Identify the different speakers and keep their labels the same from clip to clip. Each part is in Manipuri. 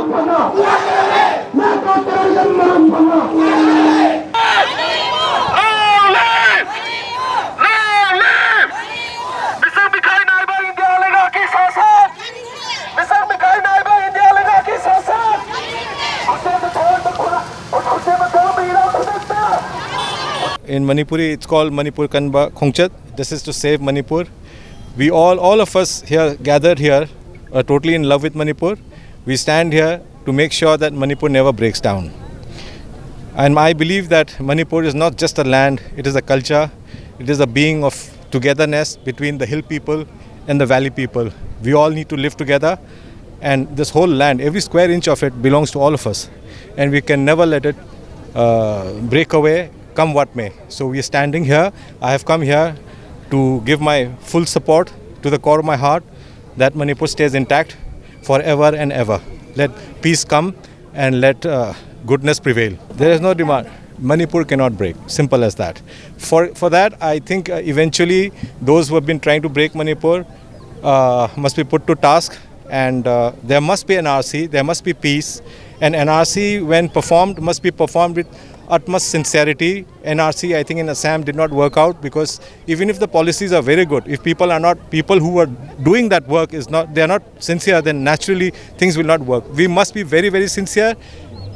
Speaker 1: In Manipuri, it's called Manipur Kanba Khongchat. This is to save Manipur. We all of us here gathered here are totally in love with Manipur. We stand here to make sure that Manipur never breaks down. And I believe that Manipur is not just a land, it is a culture. It is a being of togetherness between the hill people and the valley people. We all need to live together, and this whole land, every square inch of it belongs to all of us. And we can never let it break away, come what may. So we are standing here. I have come here to give my full support to the core of my heart that Manipur stays intact forever and ever. Let peace come and let goodness prevail. There is no demand. Manipur cannot break. Simple as that. For that, I think eventually those who have been trying to break Manipur must be put to task, and there must be an NRC, there must be peace. And NRC, when performed, must be performed with utmost sincerity. NRC, I think in Assam did not work out, because even if the policies are very good, if people who are doing that work they are not sincere, then naturally things will not work. We must be very, very sincere,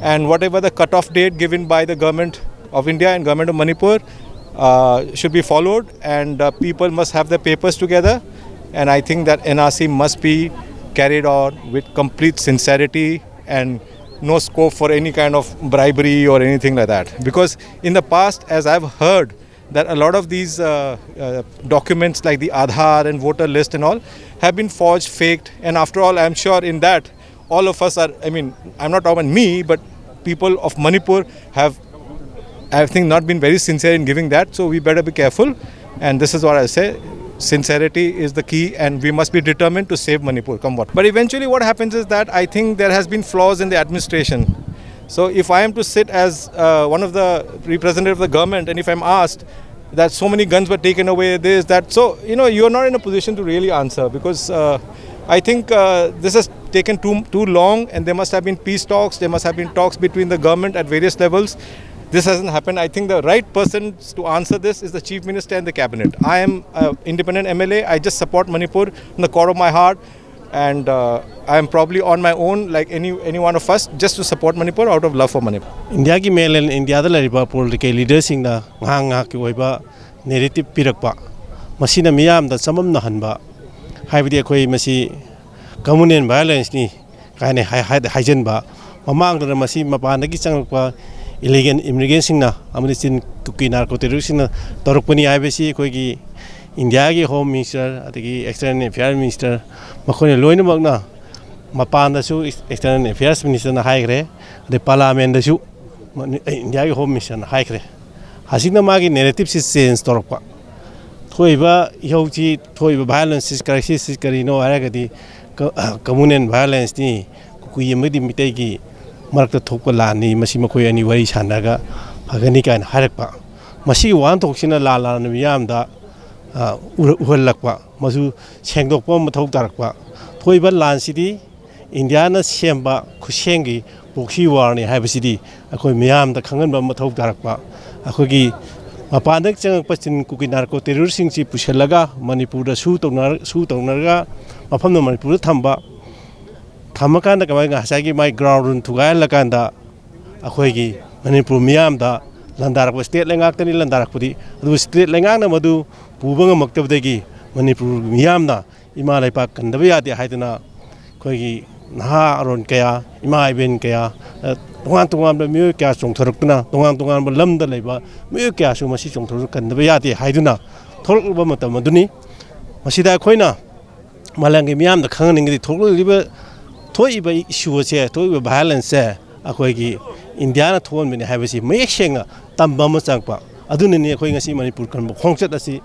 Speaker 1: and whatever the cut-off date given by the government of India and government of Manipur should be followed, and people must have their papers together. And I think that NRC must be carried on with complete sincerity and no scope for any kind of bribery or anything like that. Because in the past, as I've heard, that a lot of these documents like the Aadhaar and voter list and all have been forged, faked. And after all, I'm sure in that, all of us are, I'm not talking about me, but people of Manipur have, I think, not been very sincere in giving that. So we better be careful. And this is what I say. Sincerity is the key, and we must be determined to save Manipur, come what. But eventually what happens is that I think there has been flaws in the administration. So if I am to sit as one of the representatives of the government, and if I'm asked that so many guns were taken away, this, that, so, you're not in a position to really answer, because I think this has taken too long, and there must have been peace talks, there must have been talks between the government at various levels. This hasn't happened. I think the right person to answer this is the Chief Minister and the Cabinet. I am an independent MLA. I just support Manipur from the core of my heart, and I am probably on my own, like any one of us, just to support Manipur out of love for Manipur.
Speaker 2: India ki mainland India da lariba political leaders sing na nganga ki oiba narrative pirakpa masina miyam da samam na hanba haibidi khoi masi communal violence ni kaine haijen ba mamang da masi mapan gi changpa illegal immigrants sing na amani sin kuki narco terrorists sing na torokpani aibesi khoi gi India ki Home Minister adagi External Affairs Minister makhone loina magna mapan da su External Affairs Minister na haigre de Parliament da su India ki Home Minister na haigre hasina magi narrative si change torokpa thoiba yoji thoiba violence crisis karino aragadi communal violence ni kuyi medi mitai gi marakta thokpa lani masi makhoi ani wari sanaga phagani kan harakpa masi wan thoksina la miyam da uhallakpa masu sengdokpa mathau tarakpa thoiba lansidi India na semba khusengi boxi warni haibasidi akoi miyam da khanganba mathau tarakpa akogi mapandak changakpa chin kuki narco terrorist singchi pushalaga Manipur da su tongnaga mafam no Manipur thamba thamakanda kamai ngasagi mai ground run thugai lakanda akhoi gi Manipur miyam da landarak state lengak tani landarak pudi adu state lengak na madu pubanga maktabdagi Manipur miyam na ima laipa kandaba yade haidana khoi gi naha aron kaya ima iben kaya tongan ba myo kya chongthorukna tongan ba lamda laiba myo kya su masi chongthoruk kandaba yade haiduna thorukba matam maduni masida khoina malangi miyam da khangning thorukliba thoiba issue che thoiba violence akhoi gi India na thon bene haibasi mayek sengna tamba ma changpa aduna ni akhoi ngasi Manipur kan khongchat asi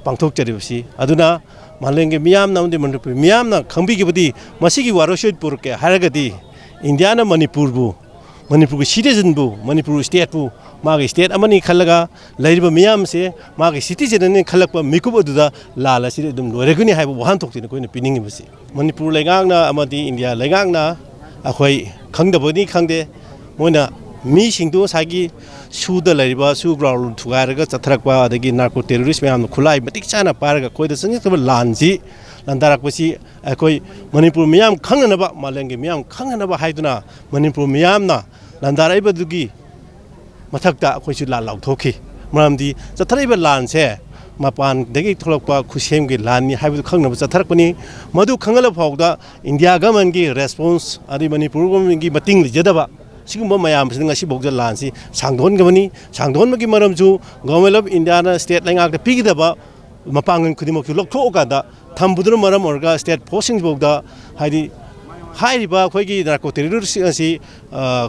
Speaker 2: pangthok charibasi aduna malenge miyam na Manipur miyam na khangbi gi budi masigi waroshoit purke haragadi India na Manipur gi citizen bu Manipur state bu magi state amani khalaga lairiba miyam se magi citizen ni khalakpa mikub aduda lala sire dum loreguni haibu wahan thokti ko ni piningi basi Manipur lengang na amadi India lengang na अखोई खंगदबनी खंगदे मोना मीसिंदो सागी सूदा लरिबा सू ग्राउंड थुगारगा चथरकबा अदगी नार्को टेररिस्ट मैम खुलाई मतिक चाना पारगा कोइदा संगतब लानजी लंदारकपसी अखोई मणिपुर मियाम खंगनबा मालेंगे मियाम खंगनबा हाइदुना मणिपुर मियामना लंदाराइबदुगी मथक्ता अखोइसु ला लाउथोखि मरमदी चथरैबा लानसे मपान दगी थोलकपा खुसेमगी लानी हाइबदु खंगनबा चथरकपनी मधु खंगल फाउदा इंडिया गवर्नमेंट की रेस्पॉन्स अदि मणिपुर गवर्नमेंट की मतिंग लिजदबा सिगुम्बा मयाम सिंगा सिबोगजा लानसी सांगदोनगबनी सांगदोनमगी मरमजु गवर्नमेंट ऑफ इंडिया ना स्टेट लाइंगाक पिगिदबा मपांगन खुदिमकु लोकथोकादा थम्बुदुन मरम ओरगा स्टेट फोर्सिंग बोगदा हाइदि हाइरिबा खोइगी नार्को टेररिस्ट असि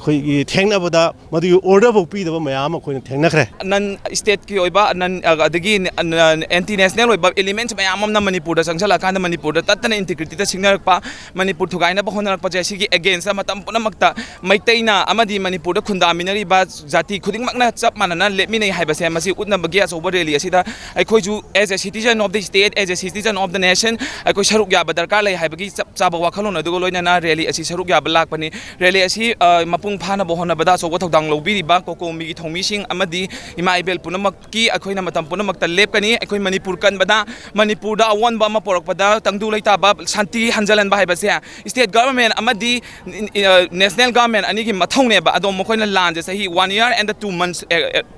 Speaker 2: खोइगी थेंगनाबदा मदु ऑर्डर बो पीदबा मयाम खोइन थेंगनाखरे
Speaker 3: नन स्टेट की ओइबा नन अदगी एंटी नेशनल ओइबा एलिमेंट्स मयाम न मणिपुर दा संगसला कांद मणिपुर दा तत्तन इंटीग्रिटी दा सिग्नरपा मणिपुर थुगाइना बहोनरपा जेसिगी अगेंस्ट मतम पुनमक्ता मैतैना अमदी मणिपुर दा खुंदामिनरी बा जाति खुदिंगमकना चप मानना लेटमिनै हाइबसे मसी उतनबगी अचौबा रैली असिदा अखोइजु as a citizen of the state as a citizen of the nation अखोइ सरुक याबा दरकार लै हाइबगी चप चाबा वाखलोन अदुगो लोइना रैली असी सरुक याबा लाकपनि रैली असी मपुंग फाना बहोनबदा अचौबा थौदांग लौबिरिबा कोकोमीगी थौमिसिंग अमदी इमा इबेल पुनमक्की अखोइना मतम पुनमक्ता लेपकनी अखोइ मणिपुर कनबदा मणिपुर दा अवनबा अमा पोरकपदा तंगदु लैताबा शांति हंजलन हाइबसे स्टेट गवर्नमेंट अमदी नेशनल गवर्नमेंट अनिगी मथौनेबा अदो मखोइना लांजे सही 1 year and 2 months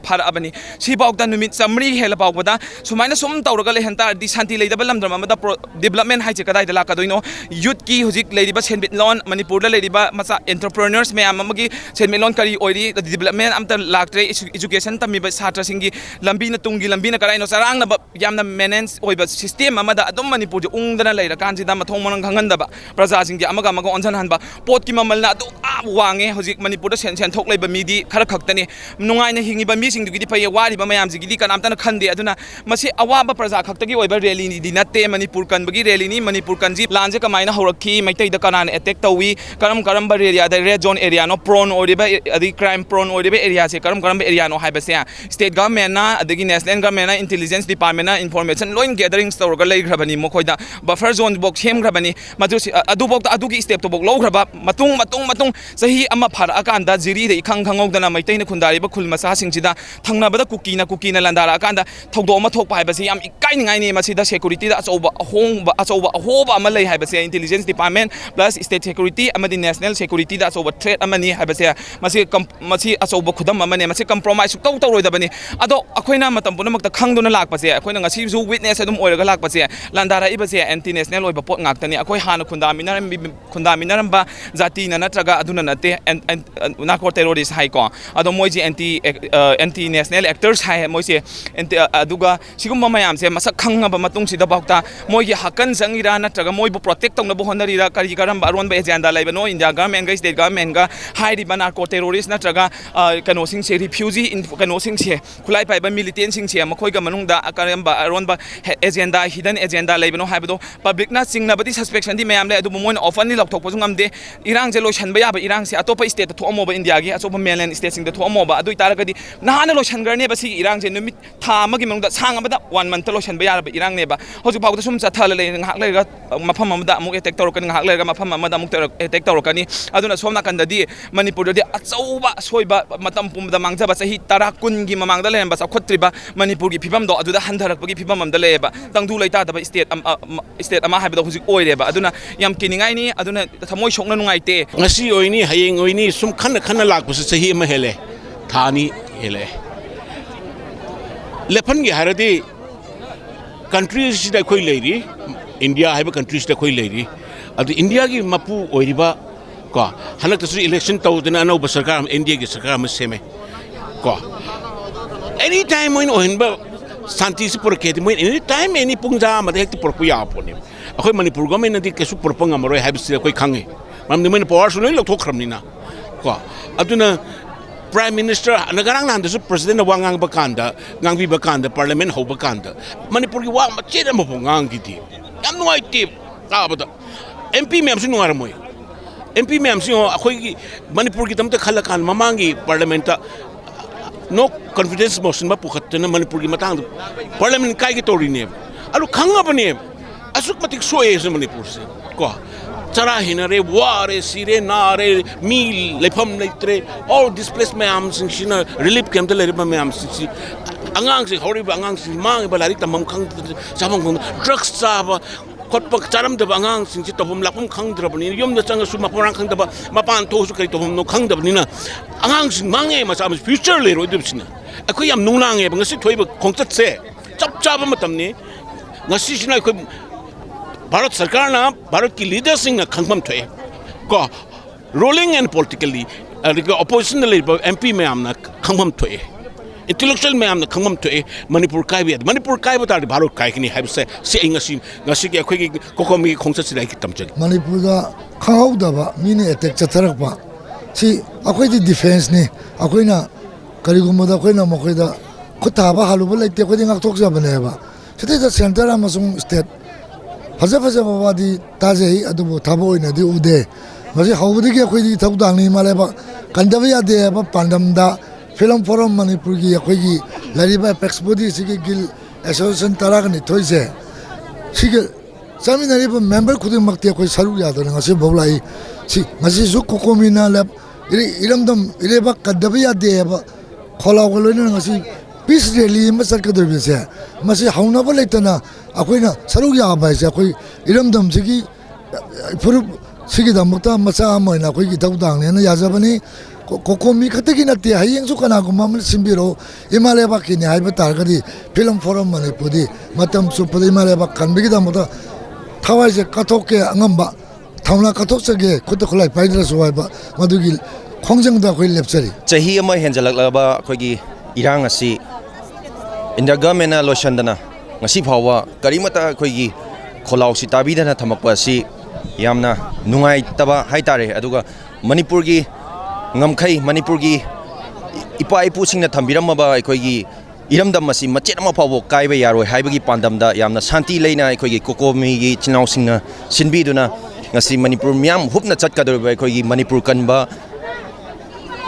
Speaker 3: फारअबनी सिबाउदा नुमित समरी हेलबाउबदा सुमाइना सुम तौरगा लेहंता दि शांति लेदबा लमद्रम अमदा डेवलपमेंट हाइचे कदाइ दला कदोइनो यूथ की हुजिक लेदिबा सेनबिट लोन मणिपुर लेदिबा मचा एंटरप्रेन्योर्स मैम अमगी सेनबिट लोन करी ओइरी डेवलपमेंट अमता लाक्ट्रे एजुकेशन तमिबा छात्र सिंगी लंबी न तुंगी लंबी न कराइनो सरांगना यामना मेनेंस ओइबा सिस्टम अमदा अदुम मणिपुर उंगदना लेरा कांजिदा मथों मनंग खंगंदबा प्रजा सिंगी अमगा अमगा ओनसन हनबा पोट की ममलना अदु वांगे हुजिक मणिपुर सेन थोक लेबा मिदी खर खक्तनी नुंगाइना हिंगिबा मी सिंगदुगी फय वारिबा मयाम जिगिदी कनामतना खंदे अदुना मसी अवाबा प्रजा खक्तगी ओइबा रैली नि दिनते मणिपुर कनबगी रैली नि मणिपुर कनजी लांजे कमाइना हौरखी मैतैदा कनान अटैक तौवी करम area the red zone area नो प्रोन ओरिबा अदि क्राइम प्रोन ओरिबा एरिया से करम एरिया नो हाइबसे स्टेट गवर्नमेंट ना अदगी नेशनल गवर्नमेंट ना इंटेलिजेंस डिपार्टमेंट ना इन्फॉर्मेशन लोइन गैदरिंग्स तौरगा लेग्रबनी मखोइदा बफर जोन बोक सेमग्रबनी मदु अदुबोक अदुगी स्टेप तो बोक लौग्रबा मतुंग सही अमा फारा अकांदा जिरी दे खंग खंगौदना मैतैना खुंदारिबा खुल मसा सिंगजिदा थंगनाबदा कुकीना लंदारा अकांदा थौदो अमा थोकपा हाइबसे याम इकाइनिंगाइनी मसिदा सेक्युरिटी दा अचौबा अहोबा अमा लै हाइबसे intelligence department plus state security अमदी नेशनल सेक्युरिटी दा अचौबा थ्रेट अमनी हाइबसे मसी अचौबा खुदम अमने मसी कंप्रोमाइज तौ तौरोइदबनी अदो अखोइना मतम पुनमक्ता खंगदुना लाकपसे अखोइना ngasi ju witness adum oiraga lakpase landara ibase anti national oiba pot ngaktani akoi hana khundaminaramba jati na natraga aduna nate narco terrorist hai ko ado moiji anti national actors hai moise aduga sigum mayam se masak khangaba matung sida bakta moigi hakan sangira natraga moibu protect tongna bo honari ra kari karamba aron ba agenda laiba no india government ga state government ga hai ri narco terrorist natraga kano sing se refugee in kano sing se khulai pai ba militant sing se makoi ga manung da karamba aron ba agenda hidden agenda laiba no haibdo public na singna badi suspicion di mayam le adu moin often ni lokthok pojung amde irang je loishan ba ya ba irang se atopa state to amoba india gi asoba mainland state sing da to amoba adu taragadi nahana loishan garne ba si irang je numit tha amagi manung da sang amada 1 month loishan ba ya ba irang ne ba hoju pawda sum cha thala le ngak le ga mafam amada amuk attack torokani ngak le ga mafam amada amuk attack torokani aduna somna kanda di manipur di achauba soiba matam pumda mangja ba sahi 10 kun gi mamang da le ba sa khotriba manipur gi phibam do aduda handharak gi phibam am da le ba tangdu leita da state ama haibda huzik oire ba aduna yam kiningai ni aduna thamoi sokna nungai te
Speaker 4: ngasi oini hayeng oini sum khana lak bus sahi ma hele thani hele lephan gi haradi countries da khoi leiri india haiba countries da khoi leiri adu india gi mapu oiriba ko hanak tasu election tawdena anau ba sarkar india gi sarkar ma seme ko anytime oin oinba santi se por que moi anytime any pungja ma de hekti por puya pone akhoi manipur government di kesu por panga maroi habis koi khange mam ni mein power sunoi lok thok khramni na ko aduna prime minister nagarang nan de president wangang bakanda ngangbi bakanda parliament ho bakanda manipur gi wa ma cheda mo ngang gi ti yam nuai ti ta bada mp mem su nuar moi mp mem su akhoi gi manipur gi tamta khala kan mamangi parliament ta no confidence motion ba pukhatna manipur gi matang parliament kai gi tori ne alu khanga bane asuk matik soe se manipur se ko chara hinare ware sire nare mi lefam leitre all displaced mayam sing sina relief camp de leriba mayam sing angang sing hori angang sing mang ba lari tamam khang samang drugs chaba khotpa charam de angang sing chi tobum lapum khang drabani yom da changa su maporang khang da mapan to su kai tobum no khang da ni na angang sing mange ma sam future le ro dibsina akoi yam nunglang e ngasi thoiba khongchat se chap chaba matam ni ngasi sina akoi Bharat सरकार ना भारत की लीडर सिंह खंगम थे को rolling and politically opposition MP में आमना खंगम थे इंटेलेक्चुअल में आमना खंगम थे मणिपुर काय भी मणिपुर काय बता भारत काय की नहीं है से इंगसी ngasi की अखोई की कोकोमी खोंगसा सिलाई की तमचे
Speaker 5: मणिपुर का खाओ दबा मीने अटैक चतरक पा सी अखोई दी डिफेंस ने अखोई ना करिगुम दा अखोई ना मखोई दा खुताबा हालुबा लेते अखोई दी ngak thok ja bane ba site da center amasung state फजे फजे बाबादी ताजे ही अदुबो थाबो इना दि उदे मजे हाउबदि के अखोई दि थब दांगनी माले बा कंदब यादे बा पांडम दा फिल्म फोरम मणिपुर की अखोई की लरिबा एक्सपोदी सिगे गिल एसोसिएशन तरागनि थोइसे सिगे सामिनारी बा मेंबर खुदि मक्ति अखोई सरु यादो ngasi बोलाई सि ngasi सु कोकोमिना लैब इरमदम इरेबा कंदब यादे बा खोलाव गलोइन ngasi पीस रैली में सरकदर बिसे मसे हाउनाबो लेतना अखोइना सरुग या बाइसे अखोइ इरमदम सिगी फुरु सिगी दमता मसा मोइना अखोइ की दउदांग ने याजबनी कोकोमी खतगी नते हायेंग सु कना गुमा मन सिम्बिरो हिमालय बाकी ने हाइबा तारगदी फिल्म फोरम मणिपुरी मतम सुपदि हिमालय बा खनबिगी दमता थावाइसे कथोके अंगम्बा थाउना कथोकसगे खुद खुलाई पाइदरा सुवाइबा मदुगी खोंजंगदा अखोइ लेपचरी
Speaker 6: चाही अमा हेंजलकलाबा अखोइगी इरांग असि इंडिया गवर्नमेंट लोशनदना ngasi phawa karimata khoigi kholaosi tabidana thamakpa si yamna nungai taba haitare aduga manipur gi ngamkhai manipur gi ipa ipu singna thambiramma ba khoigi iramdam masi machet ama phawo kaiba yaroi haibagi pandamda yamna shanti leina khoigi kokomi gi chinau singna sinbiduna ngasi manipur miam hupna chatkadorba khoigi manipur kanba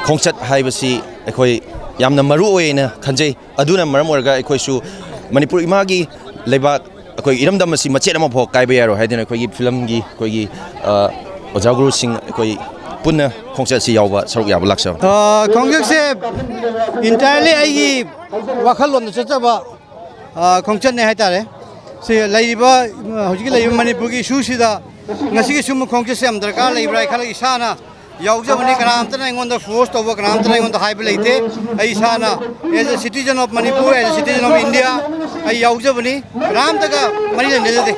Speaker 6: khongchat haibasi khoi yamna maru oina khanjei aduna maram orga khoisu Manipur इमागी लेबाक अखोई इरमदम मसी मचेत अमा फो कायबा यारो हाइदन अखोई फिल्म गी अखोई ओजा गुरु सिंह अखोई पुन्ना खोंगचत सि यावबा सरुक याबा लाक्सा
Speaker 7: खोंगचत से इंटायरली आइगी वाखल लोन चचबा खोंगचत ने हाइतारे से लाइबा होजिगी लाइबा मणिपुर की इशू सिदा ngasi gi sum खोंगचत से हम दरकार लाइब्रा खल इसाना यावजबनी कनामतना इंगोंदा फोर्स तोबा कनामतना इंगोंदा हाइब लेते आई साना as a citizen of Manipur as a citizen of India I यावजबनी कनामतगा मरी ने दे